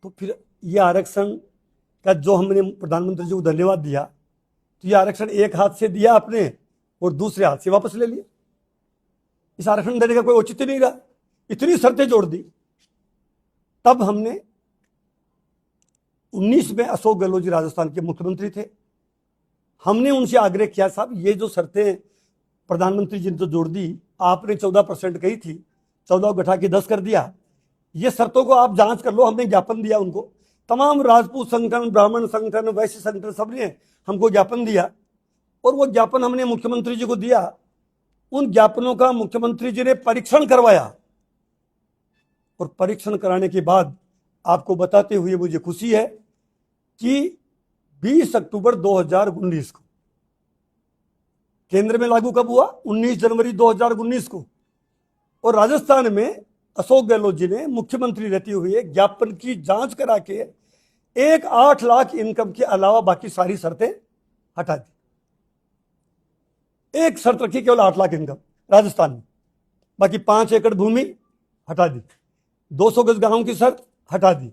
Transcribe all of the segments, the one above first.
तो फिर ये आरक्षण का जो हमने प्रधानमंत्री जी को धन्यवाद दिया, तो ये आरक्षण एक हाथ से दिया आपने और दूसरे हाथ से वापस ले लिया। इस आरक्षण देने का कोई औचित्य नहीं रहा, इतनी शर्तें जोड़ दी। तब हमने 19 में अशोक गहलोत जी राजस्थान के मुख्यमंत्री थे, हमने उनसे आग्रह किया, साहब ये जो शर्तें प्रधानमंत्री जी ने तो जोड़ दी, आपने 14% कही थी, 14 को घटा के 10 कर दिया, ये शर्तों को आप जांच कर लो। हमने ज्ञापन दिया उनको, तमाम राजपूत संगठन, ब्राह्मण संगठन, वैश्य संगठन, सबने हमको ज्ञापन दिया और वो ज्ञापन हमने मुख्यमंत्री जी को दिया। उन ज्ञापनों का मुख्यमंत्री जी ने परीक्षण करवाया और परीक्षण कराने के बाद आपको बताते हुए मुझे खुशी है कि 20 अक्टूबर 2019 को केंद्र में लागू कब हुआ? 19 जनवरी 2019 को। और राजस्थान में अशोक गहलोत जी ने मुख्यमंत्री रहते हुए ज्ञापन की जांच करा के 8 लाख इनकम के अलावा बाकी सारी शर्तें हटा दी। एक शर्त रखी, केवल 8 लाख इनकम राजस्थान में, बाकी 5 एकड़ भूमि हटा दी, 200 गज गांव की शर्त हटा दी,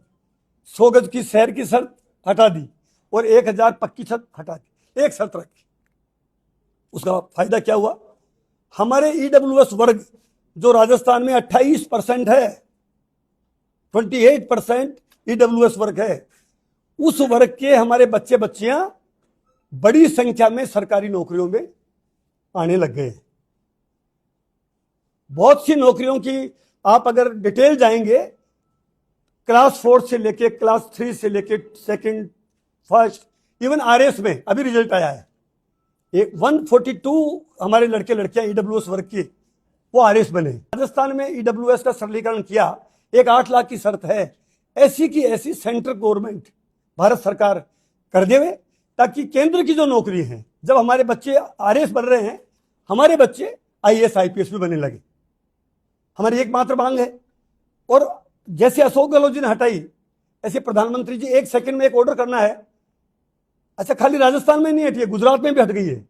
100 गज की शहर की शर्त हटा दी और 1000 पक्की छत हटा दी। एक शर्त रखी। उसका फायदा क्या हुआ? हमारे ईडब्ल्यूएस वर्ग जो राजस्थान में 28% है, 28% ईडब्ल्यूएस वर्ग है, उस वर्ग के हमारे बच्चे बच्चियां बड़ी संख्या में सरकारी नौकरियों में आने लग गए। बहुत सी नौकरियों की आप अगर डिटेल जाएंगे, क्लास 4 से लेके क्लास 3 से लेके सेकंड, फर्स्ट, इवन आरएस में अभी रिजल्ट आया है, एक 142 हमारे लड़के लड़कियां ईडब्ल्यूएस वर्ग की वो आरएस बने। राजस्थान में ईडब्ल्यूएस का सरलीकरण किया, एक 8 लाख की शर्त है, ऐसी की ऐसी सेंट्रल गवर्नमेंट भारत सरकार कर देवे, ताकि केंद्र की जो नौकरी है, जब हमारे बच्चे आरएस बन रहे हैं, हमारे बच्चे आईएएस आईपीएस भी बनने लगे। हमारी एकमात्र मांग है। और जैसे अशोक गहलोत जी ने हटाई, ऐसे प्रधानमंत्री जी एक सेकंड में एक ऑर्डर करना है। अच्छा, खाली राजस्थान में नहीं हटी है, गुजरात में भी हट गई है,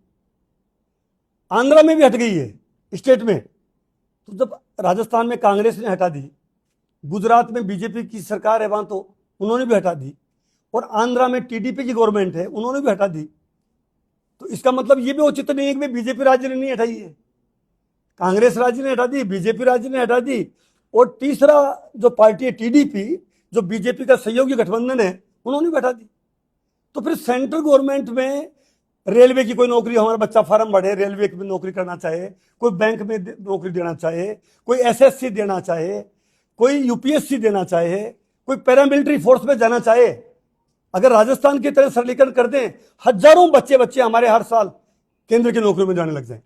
आंध्रा में भी हट गई है स्टेट में। तो जब राजस्थान में कांग्रेस ने हटा दी, गुजरात में बीजेपी की सरकार है वहां, तो उन्होंने भी हटा दी, और आंध्रा में टीडीपी की गवर्नमेंट है, उन्होंने भी हटा दी। तो इसका मतलब ये भी उचित नहीं है कि बीजेपी राज्य ने नहीं हटाई है, कांग्रेस राज्य ने हटा दी, बीजेपी राज्य ने हटा दी, और तीसरा जो पार्टी है टीडीपी, जो बीजेपी का सहयोगी गठबंधन है, उन्होंने भी हटा दी। तो फिर सेंट्रल गवर्नमेंट में रेलवे की कोई नौकरी, हमारा बच्चा फार्म भरे, रेलवे में नौकरी करना चाहे, कोई बैंक में नौकरी देना चाहे, कोई एसएससी देना चाहे, कोई यूपीएससी देना चाहे, कोई पैरामिलिट्री फोर्स में जाना चाहे, अगर राजस्थान की तरह सरलीकरण कर दें, हजारों बच्चे हमारे हर साल केंद्र की नौकरी में जाने लग जाए।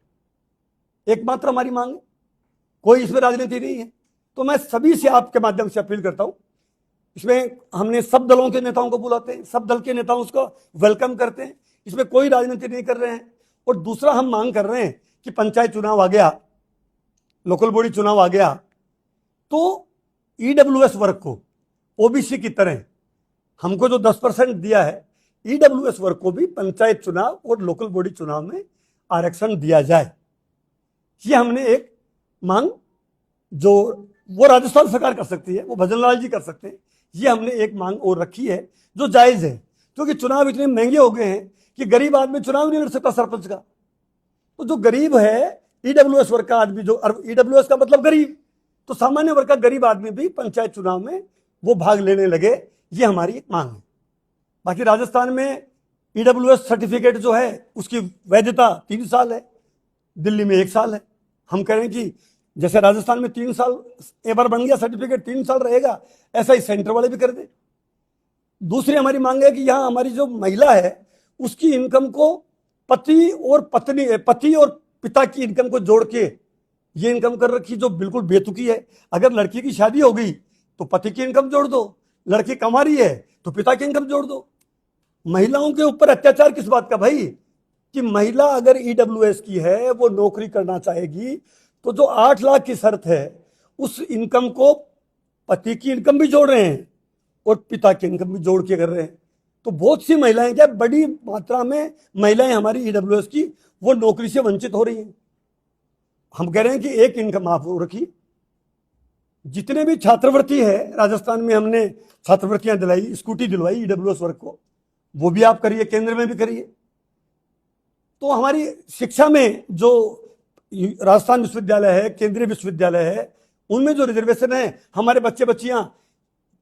एकमात्र हमारी मांग है, कोई इसमें राजनीति नहीं है। तो मैं सभी से आपके माध्यम से अपील करता हूं, इसमें हमने सब दलों के नेताओं को बुलाते हैं, सब दल के नेता उसको वेलकम करते हैं, इसमें कोई राजनीति नहीं कर रहे हैं। और दूसरा हम मांग कर रहे हैं कि पंचायत चुनाव आ गया, लोकल बॉडी चुनाव आ गया, तो ईडब्ल्यूएस वर्ग को ओबीसी की तरह हमको जो 10% दिया है, ईडब्ल्यूएस वर्ग को भी पंचायत चुनाव और लोकल बॉडी चुनाव में आरक्षण दिया जाए। ये हमने एक मांग, जो वो राजस्थान सरकार कर सकती है, वो भजनलाल जी कर सकते हैं, ये हमने एक मांग और रखी है जो जायज है, क्योंकि चुनाव इतने महंगे हो गए हैं कि गरीब आदमी चुनाव नहीं लड़ सकता सरपंच का। तो जो गरीब है, ईडब्ल्यूएस वर्ग का आदमी, जो ईडब्ल्यूएस का मतलब गरीब, तो सामान्य वर्ग का गरीब आदमी भी पंचायत चुनाव में वो भाग लेने लगे, ये हमारी एक मांग है। बाकी राजस्थान में ईडब्ल्यूएस सर्टिफिकेट जो है उसकी वैधता 3 साल है, दिल्ली में 1 साल है। हम कह रहे हैं कि जैसे राजस्थान में 3 साल एक बार बन गया सर्टिफिकेट, 3 साल रहेगा, ऐसा ही सेंटर वाले भी कर दें। दूसरी हमारी मांग है कि यहाँ हमारी जो महिला है उसकी इनकम को पति और पिता की इनकम को जोड़ के ये इनकम कर रखी, जो बिल्कुल बेतुकी है। अगर लड़की की शादी हो गई तो पति की इनकम जोड़ दो, लड़की कमा रही है तो पिता की इनकम जोड़ दो। महिलाओं के ऊपर अत्याचार किस बात का भाई? कि महिला अगर ईडब्ल्यूएस की है, वो नौकरी करना चाहेगी, तो जो 8 लाख की शर्त है उस इनकम को पति की इनकम भी जोड़ रहे हैं और पिता की इनकम भी जोड़ के कर रहे हैं। तो बहुत सी महिलाएं, क्या बड़ी मात्रा में महिलाएं हमारी ईडब्ल्यूएस की वो नौकरी से वंचित हो रही हैं। हम कह रहे हैं कि एक इनकम आप वो रखिए, जितने भी छात्रवृत्ति है, राजस्थान में हमने छात्रवृत्तियां दिलाई, स्कूटी दिलवाई ईडब्ल्यूएस वर्ग को, वो भी आप करिए, केंद्र में भी करिए। तो हमारी शिक्षा में जो राजस्थान विश्वविद्यालय है, केंद्रीय विश्वविद्यालय है, उनमें जो रिजर्वेशन है, हमारे बच्चे बच्चियां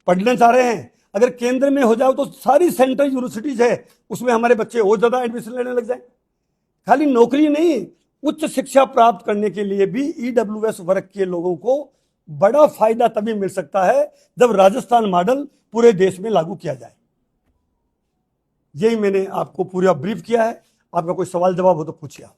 पढ़ना चाह रहे हैं, अगर केंद्र में हो जाओ तो सारी सेंट्रल यूनिवर्सिटीज है, उसमें हमारे बच्चे और ज्यादा एडमिशन लेने लग जाए। खाली नौकरी नहीं, उच्च शिक्षा प्राप्त करने के लिए भी ईडब्ल्यूएस वर्ग के लोगों को बड़ा फायदा तभी मिल सकता है जब राजस्थान मॉडल पूरे देश में लागू किया जाए। यही मैंने आपको पूरा ब्रीफ किया है। आपका कोई सवाल जवाब हो तो पूछिए आप।